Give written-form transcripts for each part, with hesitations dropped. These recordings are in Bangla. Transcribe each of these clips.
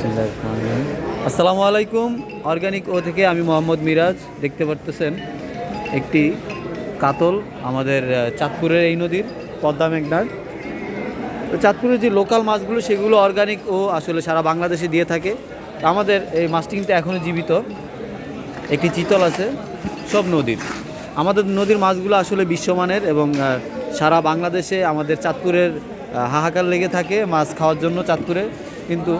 আসসালামু আলাইকুম। অর্গানিক ও থেকে আমি মোহাম্মদ মিরাজ। দেখতে পারতেছেন একটি কাতল আমাদের চাঁদপুরের এই নদীর পদ্মা মেঘনার। তো চাঁদপুরের যে লোকাল মাছগুলো সেগুলো অর্গানিক ও আসলে সারা বাংলাদেশে দিয়ে থাকে। আমাদের এই মাছটি কিন্তু এখনও জীবিত। একটি চিতল আছে সব নদীর। আমাদের নদীর মাছগুলো আসলে বিশ্বমানের এবং সারা বাংলাদেশে আমাদের চাঁদপুরের হাহাকার লেগে থাকে মাছ খাওয়ার জন্য চাঁদপুরে, কিন্তু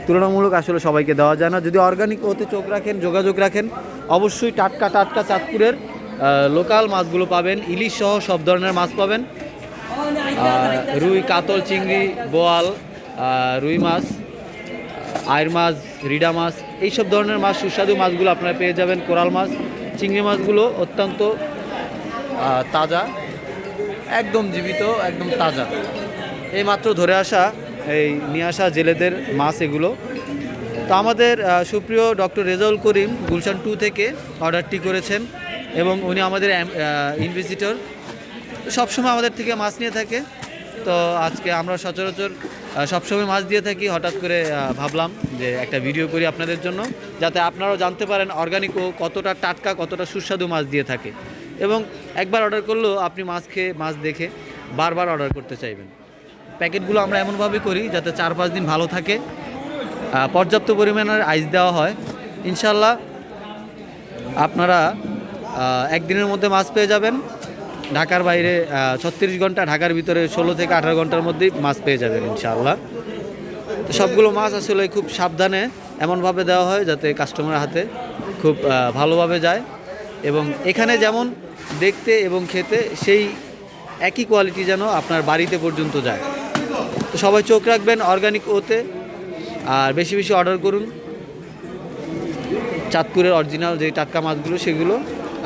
তুলনামূলক আসলে সবাইকে দেওয়া যায় না। যদি অর্গানিক ওতে চোখ রাখেন, যোগাযোগ রাখেন, অবশ্যই টাটকা টাটকা চাঁদপুরের লোকাল মাছগুলো পাবেন। ইলিশ সহ সব ধরনের মাছ পাবেন। রুই, কাতল, চিংড়ি, বোয়াল, রুই মাছ, আয়ের মাছ, রিডা মাছ, এইসব ধরনের মাছ, সুস্বাদু মাছগুলো আপনারা পেয়ে যাবেন। কোরাল মাছ, চিংড়ি মাছগুলো অত্যন্ত তাজা, একদম জীবিত, একদম তাজা। এই মাত্র ধরে আসা, এই নিয়ে আসা জেলেদের মাছ এগুলো। তো আমাদের সুপ্রিয় ডক্টর রেজাউল করিম গুলশান 2 থেকে অর্ডারটি করেছেন এবং উনি আমাদের ইনভিজিটর, সবসময় আমাদের থেকে মাছ নিয়ে থাকে। তো আজকে আমরা সচরাচর সবসময় মাছ দিয়ে থাকি। হঠাৎ করে ভাবলাম যে একটা ভিডিও করি আপনাদের জন্য, যাতে আপনারাও জানতে পারেন অর্গানিক ও কতটা টাটকা, কতটা সুস্বাদু মাছ দিয়ে থাকে। এবং একবার অর্ডার করলেও আপনি মাছ খেয়ে, মাছ দেখে বারবার অর্ডার করতে চাইবেন। প্যাকেটগুলো আমরা এমনভাবে করি যাতে 4-5 দিন ভালো থাকে। পর্যাপ্ত পরিমাণের আইস দেওয়া হয়। ইনশাল্লাহ আপনারা একদিনের মধ্যে মাছ পেয়ে যাবেন। ঢাকার বাইরে 36 ঘন্টা, ঢাকার ভিতরে 16 থেকে 18 ঘন্টার মধ্যেই মাছ পেয়ে যাবেন ইনশাআল্লাহ। তো সবগুলো মাছ আসলে খুব সাবধানে এমনভাবে দেওয়া হয় যাতে কাস্টমারের হাতে খুব ভালোভাবে যায় এবং এখানে যেমন দেখতে এবং খেতে সেই একই কোয়ালিটি যেন আপনার বাড়িতে পর্যন্ত যায়। তো সবাই চোখ রাখবেন অর্গানিক ওতে, আর বেশি বেশি অর্ডার করুন চাঁদপুরের অরিজিনাল যে টাটকা মাছগুলো সেগুলো।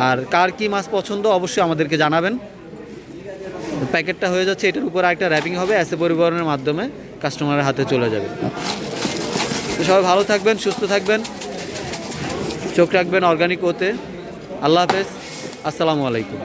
আর কার কী মাছ পছন্দ অবশ্যই আমাদেরকে জানাবেন। প্যাকেটটা হয়ে যাচ্ছে, এটার উপর একটা র্যাপিং হবে, এসে পরিবহনের মাধ্যমে কাস্টমারের হাতে চলে যাবে। তো সবাই ভালো থাকবেন, সুস্থ থাকবেন, চোখ রাখবেন অর্গানিক ওতে। আল্লাহ হাফেজ, আসসালামু আলাইকুম।